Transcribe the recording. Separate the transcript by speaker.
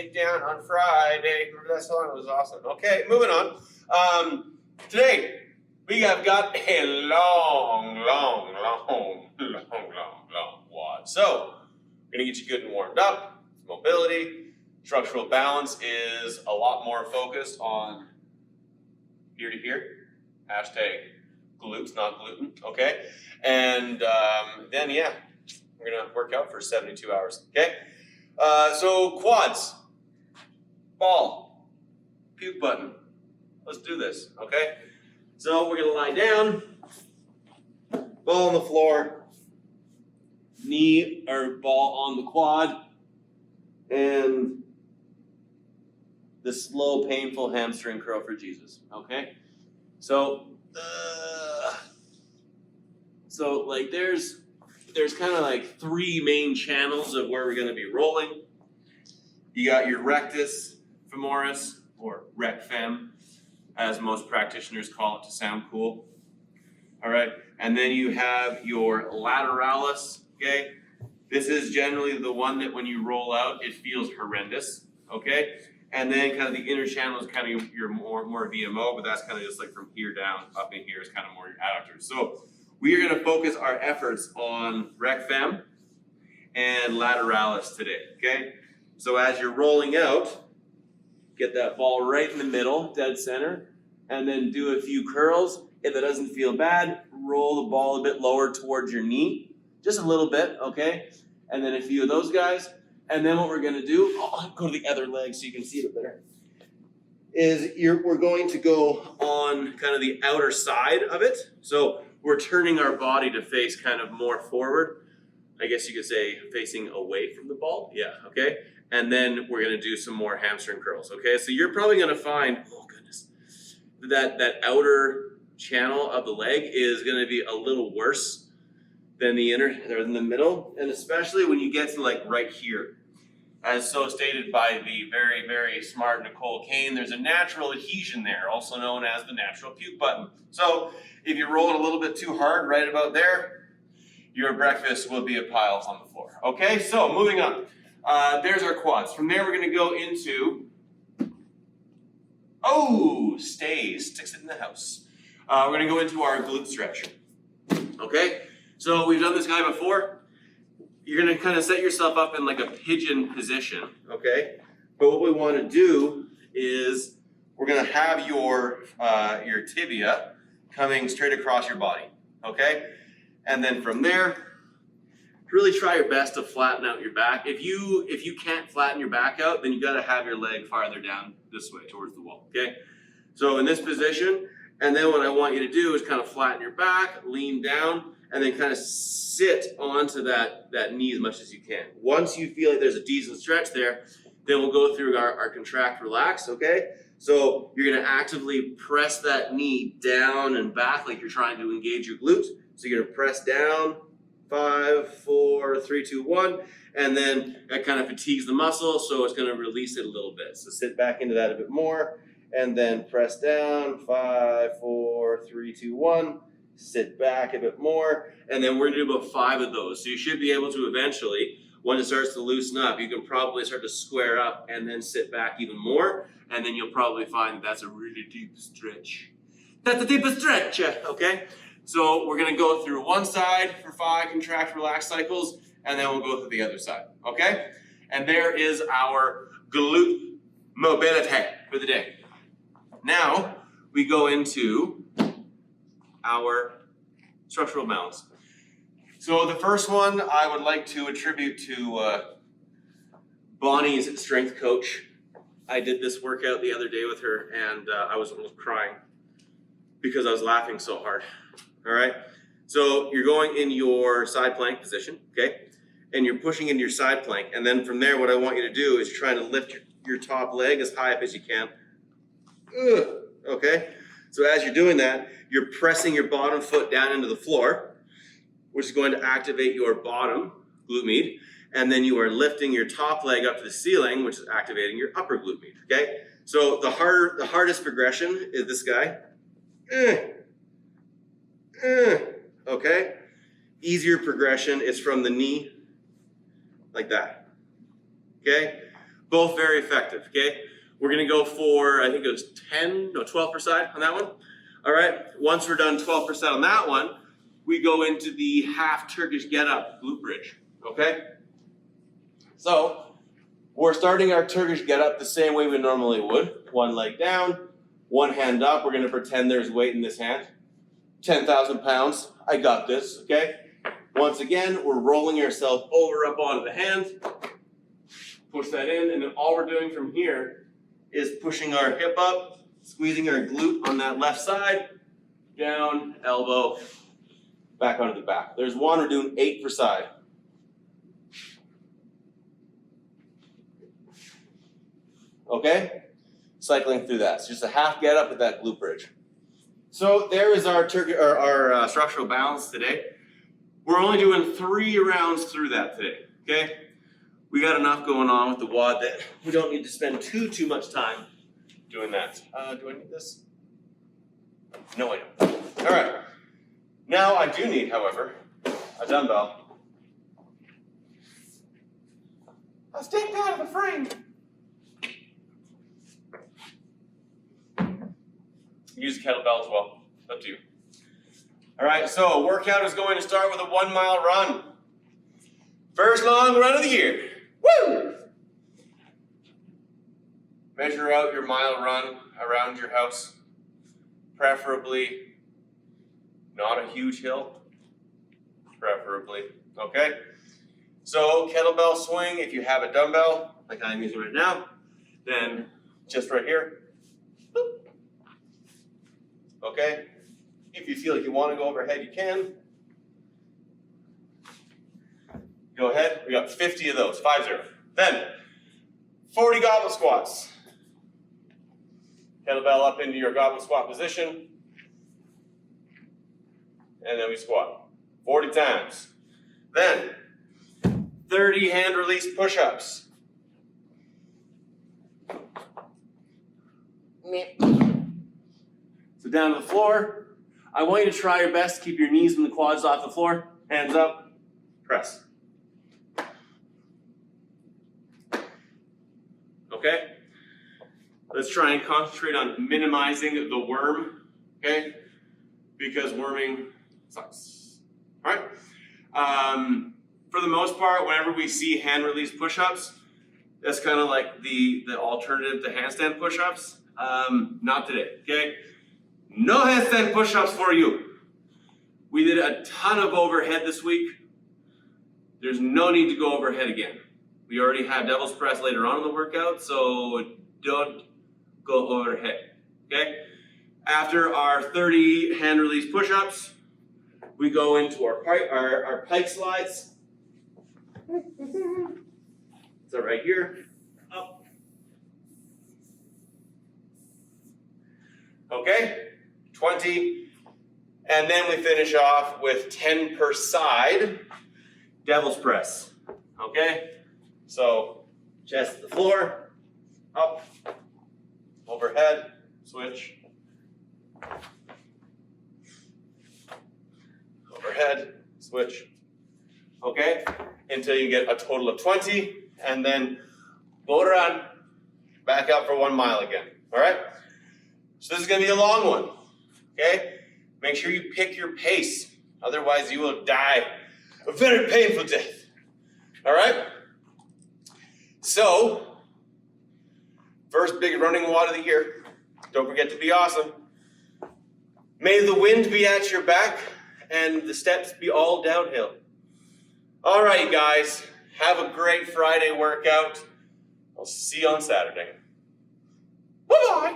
Speaker 1: Shakedown on Friday. Remember that song? It was awesome. Okay, moving on. Today, we have got a long quad. So, we're going to get you good and warmed up. Mobility. Structural balance is a lot more focused on here to here. Hashtag glutes, not gluten. Okay? And then, yeah, we're going to work out for 72 hours. Okay? So, quads. Ball. Puke button. Let's do this. Okay? So, we're going to lie down. Ball on the floor. Knee or ball on the quad. And the slow, painful hamstring curl for Jesus. Okay? So like there's kind of like three main channels of where we're going to be rolling. You got your rectus femoris, or rec fem, as most practitioners call it to sound cool. All right, and then you have your lateralis. Okay, this is generally the one that when you roll out, it feels horrendous. Okay, and then kind of the inner channel is kind of your more VMO, but that's kind of just like from here down, up in here is kind of more your adductors. So we are going to focus our efforts on rec fem and lateralis today. Okay, so as you're rolling out, get that ball right in the middle, dead center, and then do a few curls. If it doesn't feel bad, roll the ball a bit lower towards your knee, just a little bit, okay? And then a few of those guys. And then what we're gonna do, I'll go to the other leg so you can see it better, is we're going to go on kind of the outer side of it. So we're turning our body to face kind of more forward. I guess you could say facing away from the ball. Yeah, okay? And then we're gonna do some more hamstring curls, okay? So you're probably gonna find, oh goodness, that outer channel of the leg is gonna be a little worse than the inner, or than the middle, and especially when you get to like right here. As so stated by the very, very smart Nicole Kane, there's a natural adhesion there, also known as the natural puke button. So if you roll it a little bit too hard right about there, your breakfast will be a pile on the floor. Okay, so moving on. There's our quads. From there, we're gonna go into, sticks it in the house. We're gonna go into our glute stretch. Okay, so we've done this guy before. You're gonna kind of set yourself up in like a pigeon position, okay? But what we wanna do is we're gonna have your tibia coming straight across your body, okay? And then from there, really try your best to flatten out your back. If you can't flatten your back out, then you gotta have your leg farther down this way towards the wall, okay? So in this position, and then what I want you to do is kind of flatten your back, lean down, and then kind of sit onto that knee as much as you can. Once you feel like there's a decent stretch there, then we'll go through our contract, relax, okay? So you're gonna actively press that knee down and back like you're trying to engage your glutes. So you're gonna press down, 5, 4, 3, 2, 1, and then that kind of fatigues the muscle, so it's gonna release it a little bit. So sit back into that a bit more, and then press down, 5, 4, 3, 2, 1, sit back a bit more, and then we're gonna do about 5 of those. So you should be able to eventually, when it starts to loosen up, you can probably start to square up and then sit back even more, and then you'll probably find that that's a really deep stretch. That's a deep stretch, okay? So we're gonna go through one side for 5 contract, relax cycles, and then we'll go through the other side, okay? And there is our glute mobility for the day. Now, we go into our structural balance. So the first one I would like to attribute to Bonnie's strength coach. I did this workout the other day with her, and I was almost crying because I was laughing so hard. All right, so you're going in your side plank position, okay? And you're pushing into your side plank. And then from there, what I want you to do is you're trying to lift your top leg as high up as you can. Okay? So as you're doing that, you're pressing your bottom foot down into the floor, which is going to activate your bottom glute med. And then you are lifting your top leg up to the ceiling, which is activating your upper glute med, okay? So the hardest progression is this guy. Okay? Easier progression is from the knee, like that. Okay? Both very effective, okay? We're gonna go for, I think it was 12 per side on that one. All right, once we're done 12% on that one, we go into the half Turkish get up glute bridge, okay? So, we're starting our Turkish get up the same way we normally would. One leg down, one hand up. We're gonna pretend there's weight in this hand. 10,000 pounds, I got this, okay? Once again, we're rolling ourselves over up onto the hand. Push that in, and then all we're doing from here is pushing our hip up, squeezing our glute on that left side, down, elbow, back onto the back. There's one, we're doing 8 per side. Okay? Cycling through that. So just a half get up with that glute bridge. So there is our structural balance today. We're only doing 3 rounds through that today, okay? We got enough going on with the WOD that we don't need to spend too much time doing that. Do I need this? No, I don't. All right. Now I do need, however, a dumbbell. Let's take that out of the frame. Use a kettlebell as well. Up to you. All right, so workout is going to start with a 1 mile run. First long run of the year. Woo! Measure out your mile run around your house. Preferably not a huge hill. Preferably, okay? So kettlebell swing, if you have a dumbbell, like I'm using right now, then just right here. Boop. Okay? If you feel like you want to go overhead, you can. Go ahead. We got 50 of those, 50. Then, 40 goblet squats. Kettlebell up into your goblet squat position. And then we squat 40 times. Then, 30 hand release push-ups. So down to the floor. I want you to try your best to keep your knees and the quads off the floor. Hands up. Press. Okay? Let's try and concentrate on minimizing the worm, okay? Because worming sucks. All right? For the most part, whenever we see hand release push-ups, that's kind of like the alternative to handstand push-ups. Not today, okay? No handstand push-ups for you. We did a ton of overhead this week. There's no need to go overhead again. We already have devil's press later on in the workout, so don't go overhead, okay? After our 30 hand release push-ups, we go into our Pike Slides. So right here, up. Okay, 20, and then we finish off with 10 per side, devil's press, okay? So, chest to the floor, up, overhead, switch, overhead, switch, okay? Until you get a total of 20, and then go around, back up for 1 mile again, all right? So this is gonna be a long one, okay? Make sure you pick your pace, otherwise you will die a very painful death, all right? So, first big running WOD of the year. Don't forget to be awesome. May the wind be at your back and the steps be all downhill. All right, guys, have a great Friday workout. I'll see you on Saturday. Bye-bye.